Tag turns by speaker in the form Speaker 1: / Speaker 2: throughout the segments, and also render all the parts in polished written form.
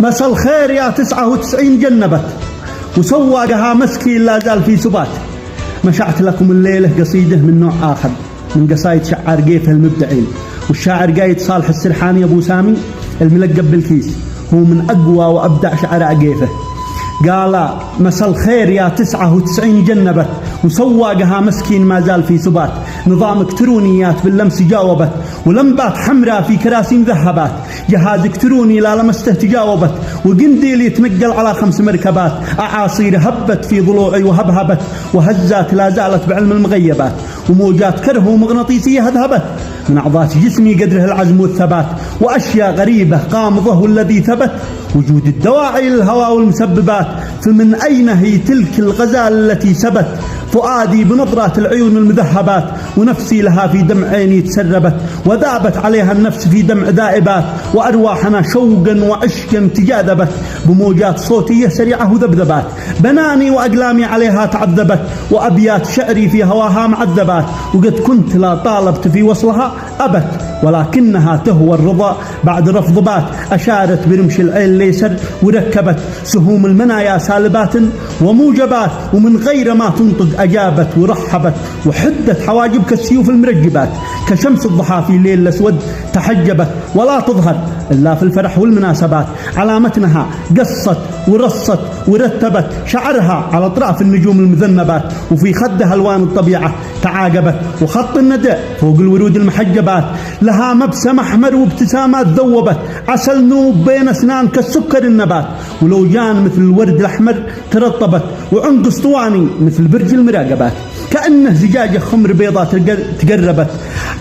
Speaker 1: مسا الخير يا 99 جنبت وسواقها مسكين لا زال في سبات. مشعت لكم الليلة قصيدة من نوع آخر من قصايد شعار قيفه المبدعين، والشاعر قايد صالح السرحاني أبو سامي الملقب بالكيس، هو من أقوى وأبدع شعراء قيفه. قال مسا الخير يا 99 جنبت وسواقها مسكين ما زال في سبات. نظام الكترونيات باللمس جاوبت ولمبات حمراء في كراسي مذهبات. جهاز الكتروني لا لمسته تجاوبت وقنديل يتنقل على 5 مركبات. أعاصير هبت في ضلوعي وهبهبت وهزات لا زالت بعلم المغيبات. وموجات كره ومغناطيسية هذهبت من أعضاء جسمي قدره العزم والثبات. وأشياء غريبة قامضة والذي ثبت وجود الدواعي للهواء والمسببات. فمن أين هي تلك الغزال التي سبت فؤادي بنظرات العيون المذهبات. ونفسي لها في دمع عيني تسربت وذابت عليها النفس في دمع ذائبات. وأرواحنا شوقا وعشقا تجاذبت بموجات صوتية سريعة وذبذبات. بناني وأقلامي عليها تعذبت وأبيات شعري في هواها معذبات. وقد كنت لا طالبت في وصلها أبت ولكنها تهوى الرضا بعد رفضبات. أشارت برمش العين اليسر وركبت سهوم المنايا سالبات وموجبات. ومن غير ما تنطق أجابت ورحبت وحدت حواجب كالسيوف المرجبات. كشمس الضحى في الليل الأسود تحجبت ولا تظهر إلا في الفرح والمناسبات. على متنها قصت ورصت ورتبت شعرها على أطراف النجوم المذنبات. وفي خدها ألوان الطبيعة تعاقبت وخط الندى فوق الورود المحجبات. لها مبسم أحمر وابتسامات ذوبت عسل نوب بين أسنان كالسكر النبات. ولوجان مثل الورد الأحمر ترطبت وعنق اسطواني مثل برج المراقبات. كأنه زجاجة خمر بيضاء تقربت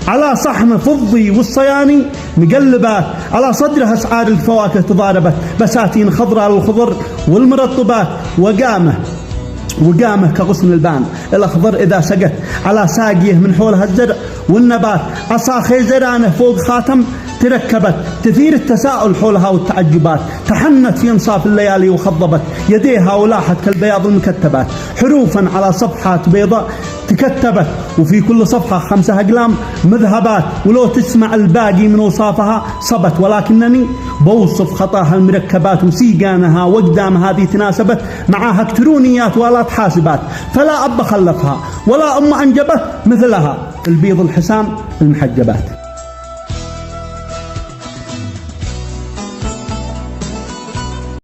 Speaker 1: على صحن فضي والصياني مقلبات. على صدرها أسعار الفواكه تضاربت بساتين خضراء للخضر والمرطبات. وقامه كغصن البان الأخضر إذا سقت على ساقيه من حولها الزرع والنبات. عصا خيزرانه فوق خاتم تركبت تثير التساؤل حولها والتعجبات. تحنت في انصاف الليالي وخضبت يديها ولاحت كالبياض المكتبات. حروفا على صفحات بيضاء تكتبت وفي كل صفحة 5 أقلام مذهبات. ولو تسمع الباقي من وصافها صبت ولكنني بوصف خطاها المركبات. وسيقانها وقدام هذه تناسبت معها الكترونيات وآلات حاسبات. فلا أب خلفها ولا أم أنجبت مثلها البيض الحسام المحجبات.